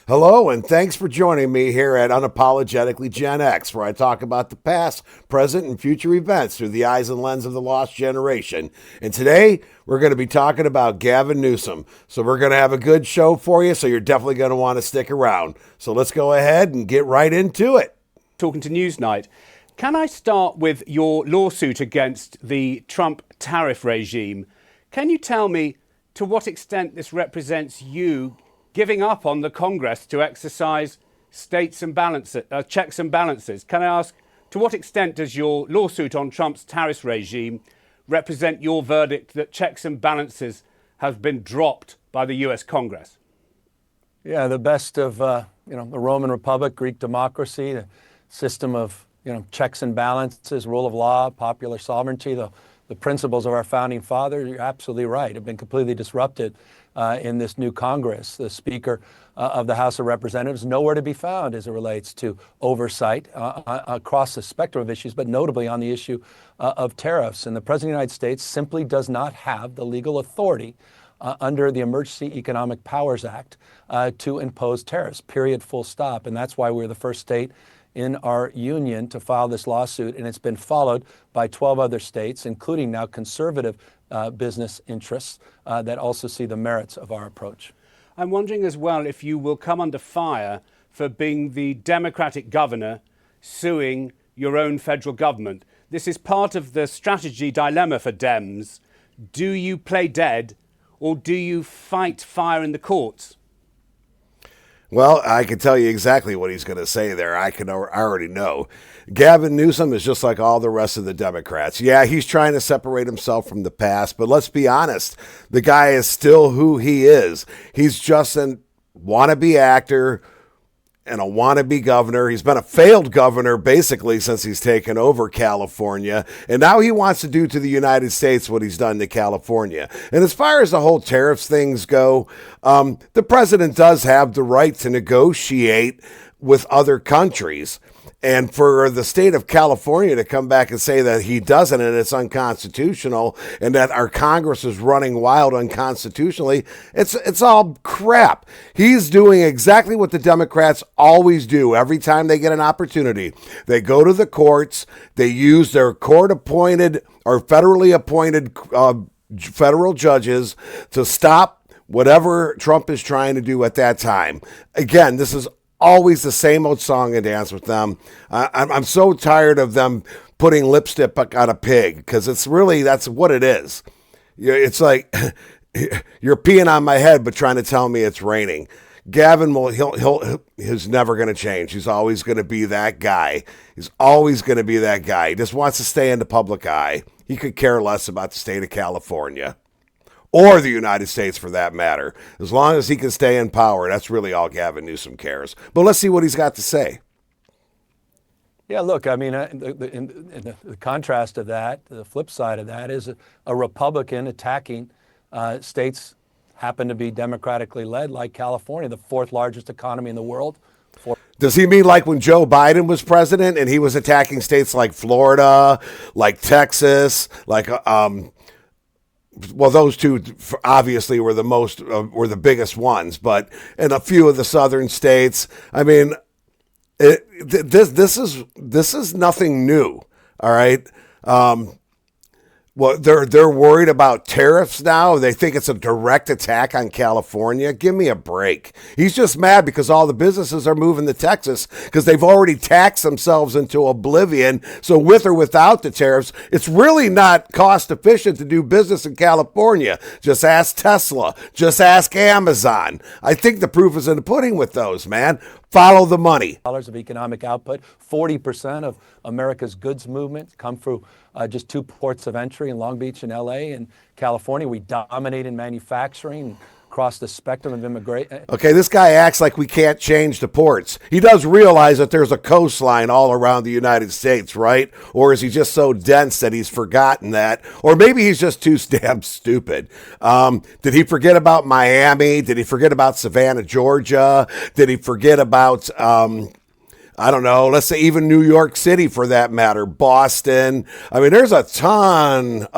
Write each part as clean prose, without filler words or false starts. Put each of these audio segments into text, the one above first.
Hello, and thanks for joining me here at Unapologetically Gen X, where I talk about the past, present, and future events through the eyes and lens of the lost generation. And today, we're going to be talking about Gavin Newsom. So we're going to have a good show for you, so you're definitely going to want to stick around. So let's go ahead and get right into it. Talking to Newsnight. Can I start with your lawsuit against the Trump tariff regime? Can you tell me to what extent this represents you giving up on the Congress to exercise checks and balances? Can I ask, to what extent does your lawsuit on Trump's tariff regime represent your verdict that checks and balances have been dropped by the US Congress? Yeah, the best of the Roman Republic, Greek democracy, the system of checks and balances, rule of law, popular sovereignty, the principles of our founding fathers. You're absolutely right, have been completely disrupted in this new Congress. The Speaker of the House of Representatives nowhere to be found as it relates to oversight across the spectrum of issues, but notably on the issue of tariffs. And the President of the United States simply does not have the legal authority under the Emergency Economic Powers Act to impose tariffs, period, full stop. And that's why we're the first state in our union to file this lawsuit, and it's been followed by 12 other states, including now conservative business interests that also see the merits of our approach. I'm wondering as well if you will come under fire for being the Democratic governor suing your own federal government. This is part of the strategy dilemma for Dems. Do you play dead or do you fight fire in the courts? Well, I can tell you exactly what he's going to say there. I already know. Gavin Newsom is just like all the rest of the Democrats. Yeah, he's trying to separate himself from the past, but let's be honest. The guy is still who he is. He's just a wannabe actor and a wannabe governor. He's been a failed governor basically since he's taken over California. And now he wants to do to the United States what he's done to California. And as far as the whole tariffs things go, the president does have the right to negotiate with other countries. And for the state of California to come back and say that he doesn't and it's unconstitutional and that our Congress is running wild unconstitutionally, it's all crap. He's doing exactly what the Democrats always do every time they get an opportunity. They go to the courts, they use their court-appointed or federally appointed federal judges to stop whatever Trump is trying to do at that time. Again, this is always the same old song and dance with them. I'm so tired of them putting lipstick on a pig because that's what it is. It's like you're peeing on my head but trying to tell me it's raining. Gavin he's never going to change. He's always going to be that guy. He's always going to be that guy. He just wants to stay in the public eye. He could care less about the state of California. Or the United States, for that matter. As long as he can stay in power, that's really all Gavin Newsom cares. But let's see what he's got to say. Yeah, look, I mean, in the contrast of that, the flip side of that is a Republican attacking states happen to be democratically led, like California, the fourth largest economy in the world. Does he mean like when Joe Biden was president and he was attacking states like Florida, like Texas, like well, those two obviously were the biggest ones, but in a few of the southern states, I mean, this is nothing new. All right. Well, they're worried about tariffs now. They think it's a direct attack on California. Give me a break. He's just mad because all the businesses are moving to Texas because they've already taxed themselves into oblivion. So with or without the tariffs, it's really not cost efficient to do business in California. Just ask Tesla. Just ask Amazon. I think the proof is in the pudding with those, man. Follow the money. Dollars of economic output, 40% of America's goods movement come through just two ports of entry in Long Beach and LA. And California, we dominate in manufacturing across the spectrum of immigration. Okay, this guy acts like we can't change the ports. He does realize that there's a coastline all around the United States, right? Or is he just so dense that he's forgotten that? Or maybe he's just too damn stupid. Did he forget about Miami? Did he forget about Savannah, Georgia? Did he forget about I don't know, let's say even New York City for that matter, Boston? I mean, there's a ton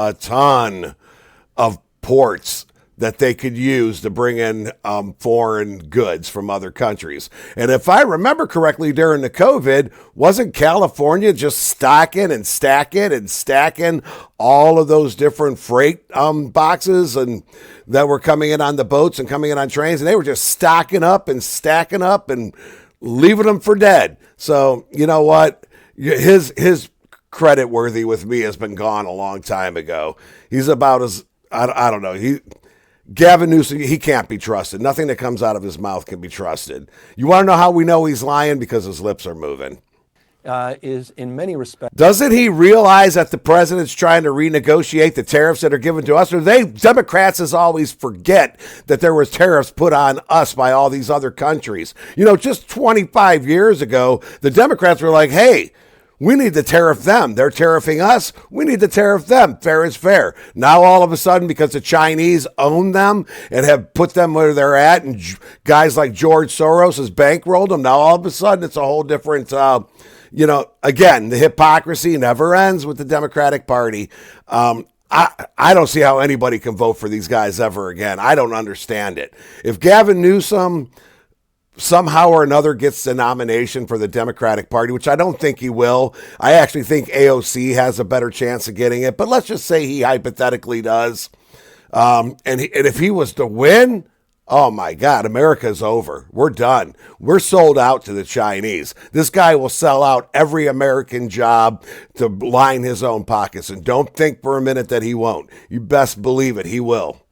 of ports that they could use to bring in foreign goods from other countries. And if I remember correctly, during the COVID, wasn't California just stocking and stacking and stacking all of those different freight boxes and that were coming in on the boats and coming in on trains, and they were just stocking up and stacking up and leaving them for dead. So you know what? His credit worthy with me has been gone a long time ago. He's about as I don't know. Gavin Newsom, he can't be trusted. Nothing that comes out of his mouth can be trusted. You want to know how we know he's lying? Because his lips are moving. Is in many respects. Doesn't he realize that the president's trying to renegotiate the tariffs that are given to us? Or Democrats as always forget that there was tariffs put on us by all these other countries. You know, just 25 years ago, the Democrats were like, hey, we need to tariff them. They're tariffing us. We need to tariff them. Fair is fair. Now, all of a sudden, because the Chinese own them and have put them where they're at, and guys like George Soros has bankrolled them, now all of a sudden it's a whole different, again, the hypocrisy never ends with the Democratic Party. I don't see how anybody can vote for these guys ever again. I don't understand it. If Gavin Newsom somehow or another gets the nomination for the Democratic Party, which I don't think he will. I actually think AOC has a better chance of getting it, but let's just say he hypothetically does. And if he was to win, oh my God, America's over. We're done. We're sold out to the Chinese. This guy will sell out every American job to line his own pockets. And don't think for a minute that he won't. You best believe it, he will.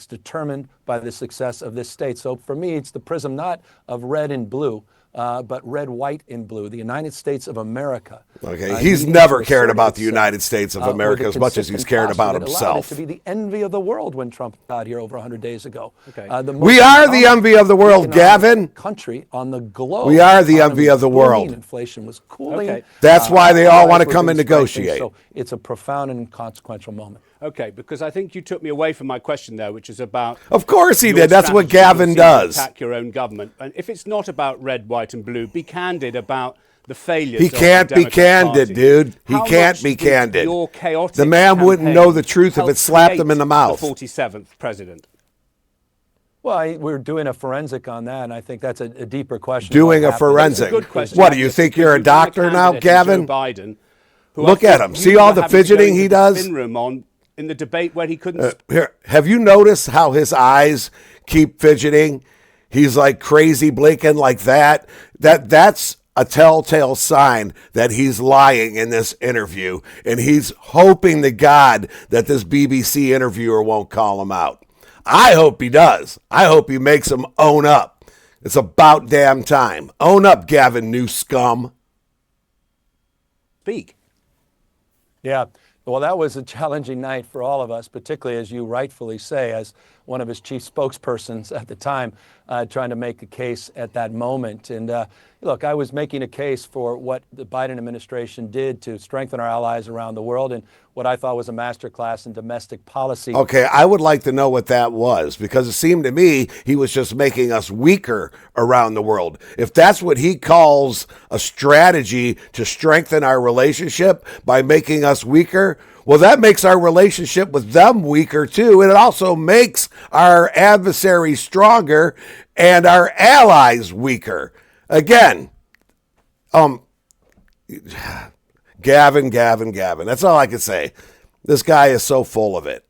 Determined by the success of this state. So for me, it's the prism not of red and blue, but red, white, and blue, the United States of America. Okay, he's never cared about the United States of America as much as he's cared about himself. To be the envy of the world when Trump got here over 100 days ago. Okay. We are the envy of the world, Gavin. Country on the globe. We are the envy of the world. Inflation was cooling. Okay. That's why they all want to come and negotiate. So it's a profound and consequential moment. Okay, because I think you took me away from my question there, which is about... Of course he did. That's what Gavin does. Attack your own government. And if it's not about red, white, and blue, be candid about the failures. He can't be candid, dude. He can't be candid. The man wouldn't know the truth if it slapped him in the mouth. The 47th president. Well, we're doing a forensic on that, and I think that's a deeper question. Doing a forensic. Good question. What, do you think you're a doctor now, Gavin? Joe Biden, look at him. See all the fidgeting he does? In the debate where he couldn't... Here, have you noticed how his eyes keep fidgeting? He's like crazy blinking like that. That's a telltale sign that he's lying in this interview, and he's hoping to God that this BBC interviewer won't call him out. I hope he does. I hope he makes him own up. It's about damn time. Own up, Gavin, new scum. Speak. Yeah. Well, that was a challenging night for all of us, particularly, as you rightfully say, as one of his chief spokespersons at the time, trying to make a case at that moment. And look, I was making a case for what the Biden administration did to strengthen our allies around the world and what I thought was a masterclass in domestic policy. Okay, I would like to know what that was, because it seemed to me he was just making us weaker around the world. If that's what he calls a strategy to strengthen our relationship by making us weaker, well, that makes our relationship with them weaker too. And it also makes our adversaries stronger and our allies weaker. Again, Gavin. That's all I can say. This guy is so full of it.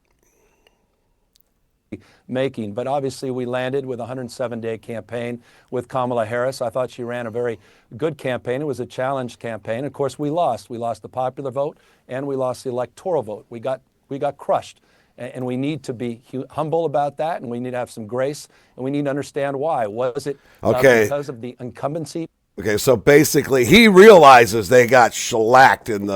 But obviously we landed with a 107-day campaign with Kamala Harris. I thought she ran a very good campaign. It was a challenged campaign. Of course, we lost. We lost the popular vote and we lost the electoral vote. We got crushed. And we need to be humble about that, and we need to have some grace, and we need to understand why. Was it because of the incumbency? Okay, so basically he realizes they got shellacked in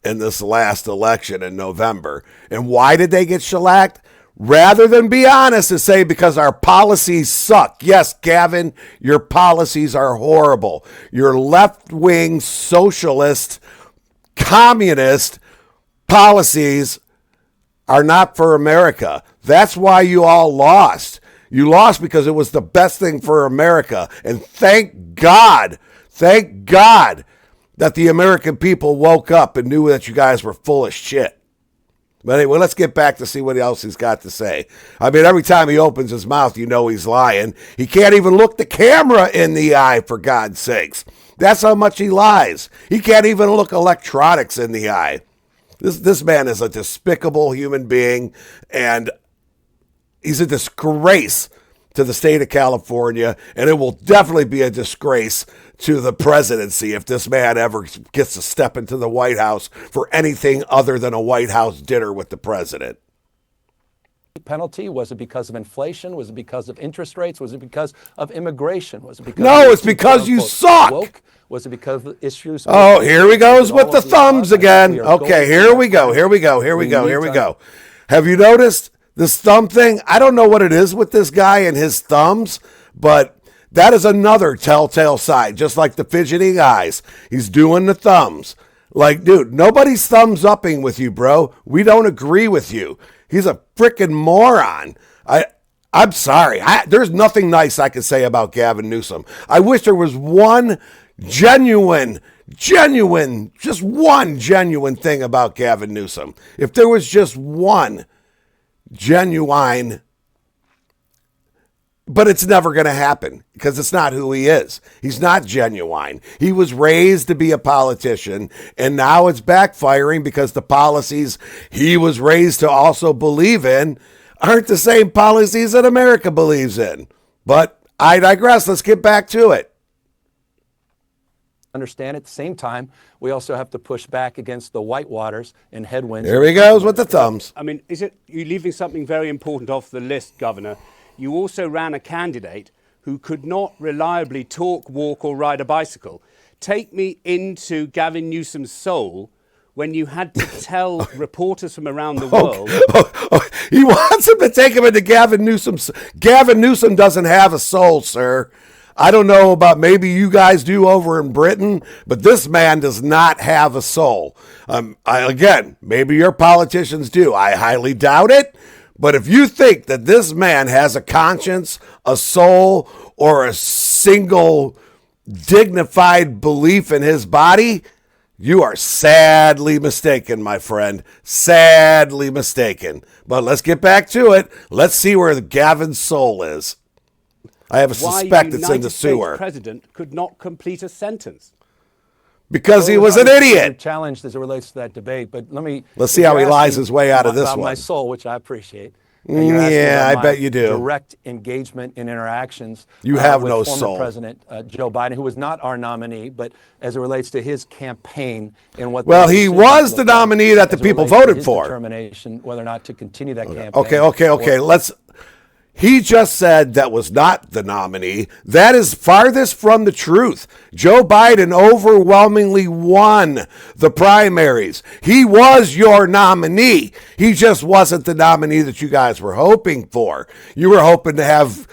this last election in November. And why did they get shellacked? Rather than be honest and say, because our policies suck. Yes, Gavin, your policies are horrible. Your left-wing socialist, communist policies are not for America. That's why you all lost. You lost because it was the best thing for America. And thank God that the American people woke up and knew that you guys were full of shit. But anyway, let's get back to see what else he's got to say. I mean, every time he opens his mouth, you know he's lying. He can't even look the camera in the eye, for God's sakes. That's how much he lies. He can't even look electronics in the eye. This man is a despicable human being, and he's a disgrace to the state of California, and it will definitely be a disgrace to the presidency if this man ever gets to step into the White House for anything other than a White House dinner with the president. Penalty? Was it because of inflation? Was it because of interest rates? Was it because of immigration? Was it because No, it's because you suck. Woke? Was it because of issues? Oh, here he goes with the thumbs again. Okay, here we go. Have you noticed this thumb thing? I don't know what it is with this guy and his thumbs, but that is another telltale sign, just like the fidgeting eyes. He's doing the thumbs. Like, dude, nobody's thumbs upping with you, bro. We don't agree with you. He's a freaking moron. I'm sorry. There's nothing nice I can say about Gavin Newsom. I wish there was one genuine, just one genuine thing about Gavin Newsom. If there was just one genuine, but it's never going to happen because it's not who he is. He's not genuine. He was raised to be a politician, and now it's backfiring because the policies he was raised to also believe in aren't the same policies that America believes in. But I digress. Let's get back to it. Understand at the same time, we also have to push back against the whitewaters and headwinds. There he goes with the thumbs. I mean, you're leaving something very important off the list, Governor? You also ran a candidate who could not reliably talk, walk, or ride a bicycle. Take me into Gavin Newsom's soul when you had to tell reporters from around the world. He wants him to take him into Gavin Newsom's. Gavin Newsom doesn't have a soul, sir. I don't know about maybe you guys do over in Britain, but this man does not have a soul. Again, maybe your politicians do. I highly doubt it. But if you think that this man has a conscience, a soul, or a single dignified belief in his body, you are sadly mistaken, my friend. Sadly mistaken. But let's get back to it. Let's see where Gavin's soul is. I have a suspect it's in the sewer. The president could not complete a sentence. Because he was an idiot. Challenged as it relates to that debate, but let's see how he lies his way out of this about one. My soul, which I appreciate. Yeah, I bet you do. Direct engagement and interactions. You have with no former soul. President Joe Biden, who was not our nominee, but as it relates to his campaign and what. Well, he was the nominee that the people voted for. Determination whether or not to continue that campaign. Okay. He just said that was not the nominee. That is farthest from the truth. Joe Biden overwhelmingly won the primaries. He was your nominee. He just wasn't the nominee that you guys were hoping for. You were hoping to have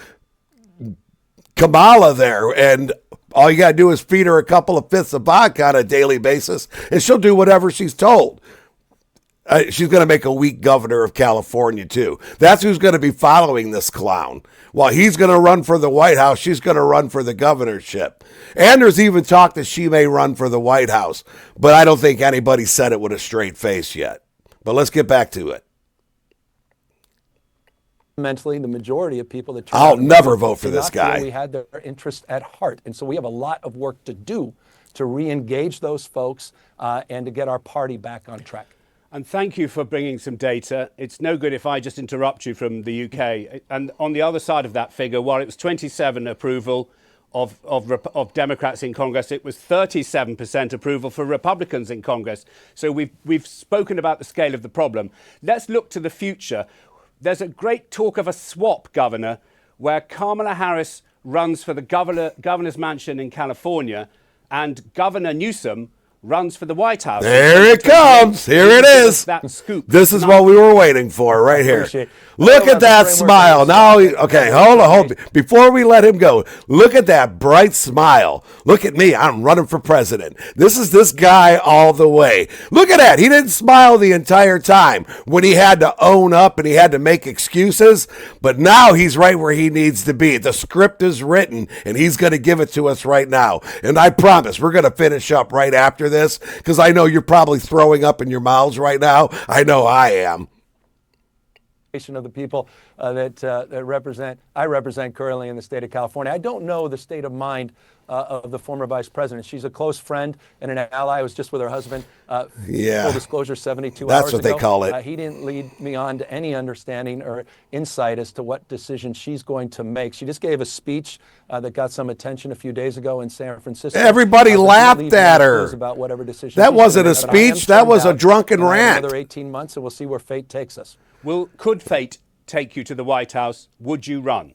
Kamala there, and all you got to do is feed her a couple of fifths of vodka on a daily basis, and she'll do whatever she's told. She's going to make a weak governor of California, too. That's who's going to be following this clown. While he's going to run for the White House, she's going to run for the governorship. And there's even talk that she may run for the White House. But I don't think anybody said it with a straight face yet. But let's get back to it. Mentally, the majority of people that I'll never vote for this guy. We had their interest at heart. And so we have a lot of work to do to re-engage those folks and to get our party back on track. And thank you for bringing some data. It's no good if I just interrupt you from the UK. And on the other side of that figure, while it was 27 approval of Democrats in Congress, it was 37% approval for Republicans in Congress. So we've spoken about the scale of the problem. Let's look to the future. There's a great talk of a swap, Governor, where Kamala Harris runs for the governor's mansion in California and Governor Newsom runs for the White House. There it comes. Here it is. That scoop. This is what we were waiting for right here. Look at that smile. Now, okay, hold on. Before we let him go, look at that bright smile. Look at me. I'm running for president. This is this guy all the way. Look at that. He didn't smile the entire time when he had to own up and he had to make excuses, but now he's right where he needs to be. The script is written, and he's going to give it to us right now. And I promise we're going to finish up right after this? Because I know you're probably throwing up in your mouths right now. I know I am. Of the people that I represent currently in the state of California. I don't know the state of mind of the former vice president. She's a close friend and an ally. I was just with her husband. Full disclosure, 72 hours ago. That's what they call it. He didn't lead me on to any understanding or insight as to what decision she's going to make. She just gave a speech that got some attention a few days ago in San Francisco. Everybody laughed at her. About whatever decision that wasn't a speech. That was a drunken rant. Another 18 months, and we'll see where fate takes us. Could fate take you to the White House? Would you run?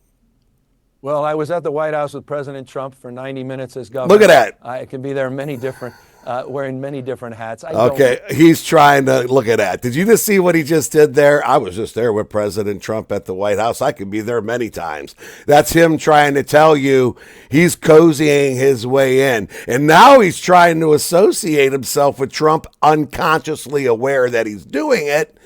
Well, I was at the White House with President Trump for 90 minutes as governor. Look at that. I can be there wearing many different hats. He's trying to look at that. Did you just see what he just did there? I was just there with President Trump at the White House. I could be there many times. That's him trying to tell you he's cozying his way in. And now he's trying to associate himself with Trump, unconsciously aware that he's doing it.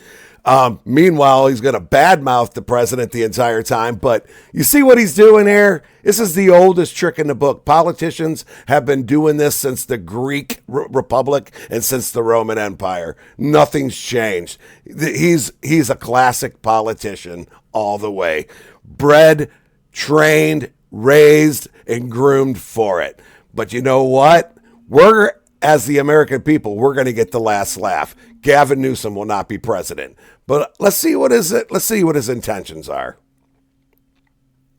Meanwhile, he's going to badmouth the president the entire time. But you see what he's doing here? This is the oldest trick in the book. Politicians have been doing this since the Greek Republic and since the Roman Empire. Nothing's changed. He's a classic politician all the way. Bred, trained, raised, and groomed for it. But you know what? As the American people, we're going to get the last laugh. Gavin Newsom will not be president. But let's see what his intentions are.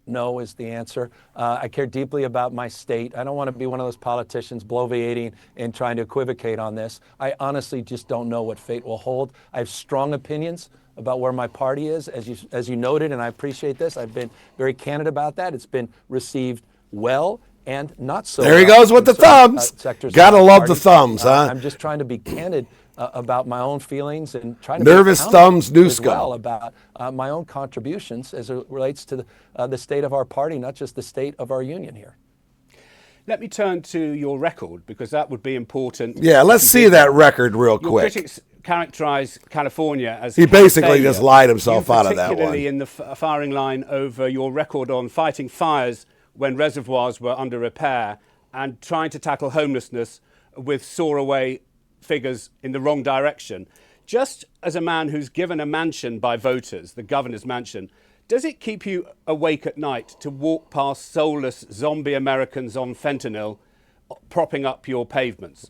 No is the answer. I care deeply about my state. I don't want to be one of those politicians bloviating and trying to equivocate on this. I honestly just don't know what fate will hold. I have strong opinions about where my party is, as you noted, and I appreciate this. I've been very candid about that. It's been received well and not so. There he goes with the thumbs. Gotta love the thumbs, huh? I'm just trying to be candid about my own feelings and trying to nervous be thumbs Newsco. Well about my own contributions as it relates to the state of our party, not just the state of our union here. Let me turn to your record, because that would be important. Yeah, let's see that record real quick. Critics characterize California as he basically just lied himself out of that one. Particularly in the firing line over your record on fighting fires when reservoirs were under repair and trying to tackle homelessness with soar-away figures in the wrong direction. Just as a man who's given a mansion by voters, the governor's mansion, does it keep you awake at night to walk past soulless zombie Americans on fentanyl propping up your pavements?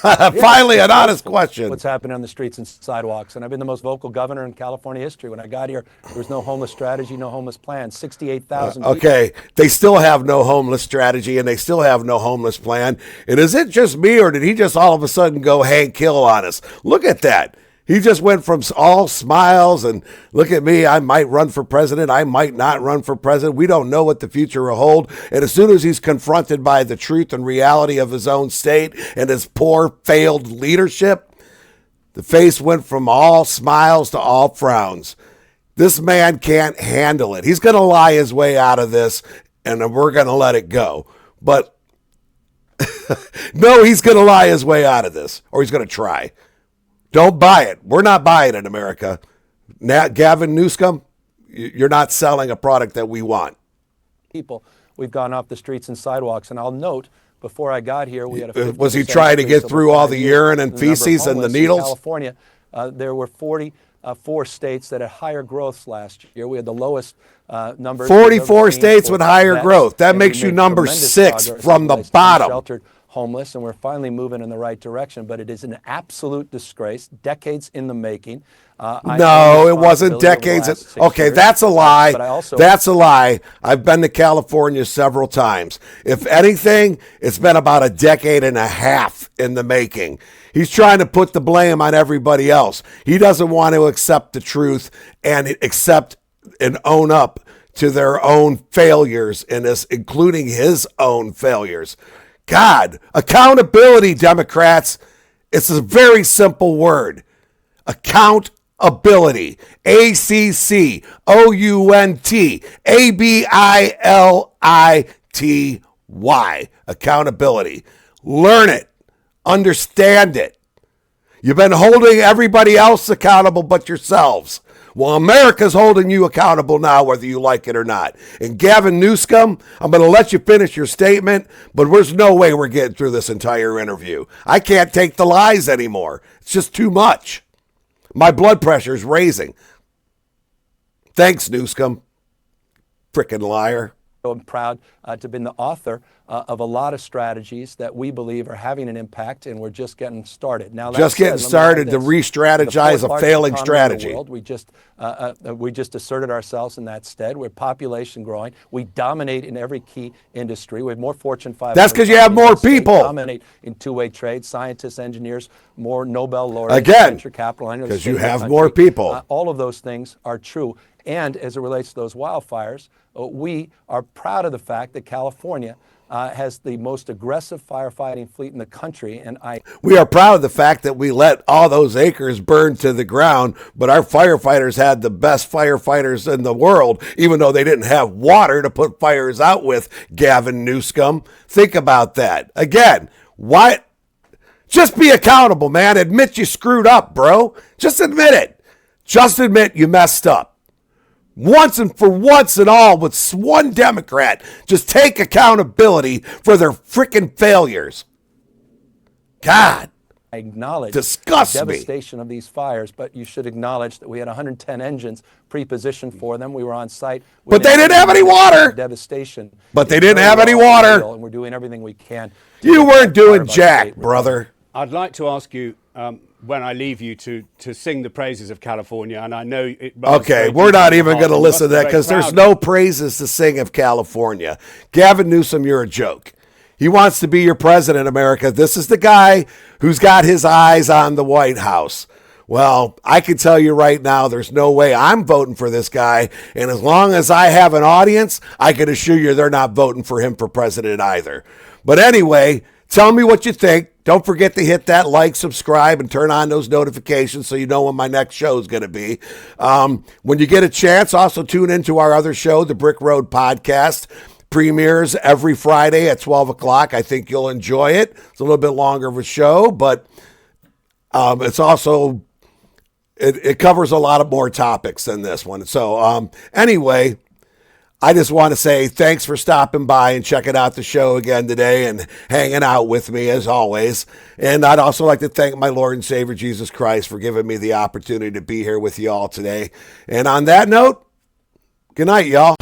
Finally, an honest question. What's happening on the streets and sidewalks? And I've been the most vocal governor in California history. When I got here, there was no homeless strategy, no homeless plan. 68,000 okay, they still have no homeless strategy and they still have no homeless plan. And is it just me, or did he just all of a sudden go Hank Hill on us? Look at that. He just went from all smiles and look at me, I might run for president, I might not run for president. We don't know what the future will hold. And as soon as he's confronted by the truth and reality of his own state and his poor, failed leadership, the face went from all smiles to all frowns. This man can't handle it. He's going to lie his way out of this, and we're going to let it go. But no, he's going to lie his way out of this, or he's going to try. Don't buy it. We're not buying it, America. Gavin Newsom, you're not selling a product that we want. People, we've gone off the streets and sidewalks, and I'll note, before I got here, we had a was he trying to get through all the urine and feces and the needles? In California, there were 44 states that had higher growths last year. We had the lowest numbers. 44 states with higher growth. That makes you number 6 from the bottom. Sheltered homeless, and we're finally moving in the right direction, but it is an absolute disgrace, decades in the making. No, it wasn't decades. Okay, that's a lie. That's a lie. I've been to California several times. If anything, it's been about a decade and a half in the making. He's trying to put the blame on everybody else. He doesn't want to accept the truth and accept and own up to their own failures in this, including his own failures. God, accountability, Democrats. It's a very simple word. Accountability. ACCOUNT, accountability. Learn it. Understand it. You've been holding everybody else accountable but yourselves. Well, America's holding you accountable now, whether you like it or not. And Gavin Newsom, I'm going to let you finish your statement, but there's no way we're getting through this entire interview. I can't take the lies anymore. It's just too much. My blood pressure's raising. Thanks, Newsom. Frickin' liar. I'm proud to have been the author of a lot of strategies that we believe are having an impact, and we're just getting started. Now, just getting started to re-strategize a failing strategy. We just asserted ourselves in that stead. We're population growing. We dominate in every key industry. We have more Fortune 500. That's because you have more people. We dominate in two-way trade, scientists, engineers, more Nobel laureates, again, venture capital. Because you have more people. All of those things are true. And as it relates to those wildfires, we are proud of the fact that California has the most aggressive firefighting fleet in the country. And we are proud of the fact that we let all those acres burn to the ground, but our firefighters had the best firefighters in the world, even though they didn't have water to put fires out with, Gavin Newsom. Think about that. Again, why? Just be accountable, man. Admit you screwed up, bro. Just admit it. Just admit you messed up. Once and all, with one Democrat, just take accountability for their freaking failures. God, I acknowledge disgusts the me. devastation of these fires, but you should acknowledge that we had 110 engines pre-positioned for them. We were on site. But they didn't have any water. Devastation. But they didn't have any water. And we're doing everything we can. You weren't doing jack, brother. I'd like to ask you, when I leave you, to sing the praises of California, and I know it. Okay, we're not even going to listen to that because there's no praises to sing of California. Gavin Newsom, you're a joke. He wants to be your president, America. This is the guy who's got his eyes on the White House. Well, I can tell you right now, there's no way I'm voting for this guy. And as long as I have an audience, I can assure you they're not voting for him for president either. But anyway, tell me what you think. Don't forget to hit that like, subscribe, and turn on those notifications so you know when my next show is going to be. When you get a chance, also tune into our other show, the Brick Road Podcast. Premieres every Friday at 12 o'clock. I think you'll enjoy it. It's a little bit longer of a show, but it's also, it covers a lot of more topics than this one. So anyway, I just want to say thanks for stopping by and checking out the show again today and hanging out with me as always. And I'd also like to thank my Lord and Savior Jesus Christ for giving me the opportunity to be here with you all today. And on that note, good night, y'all.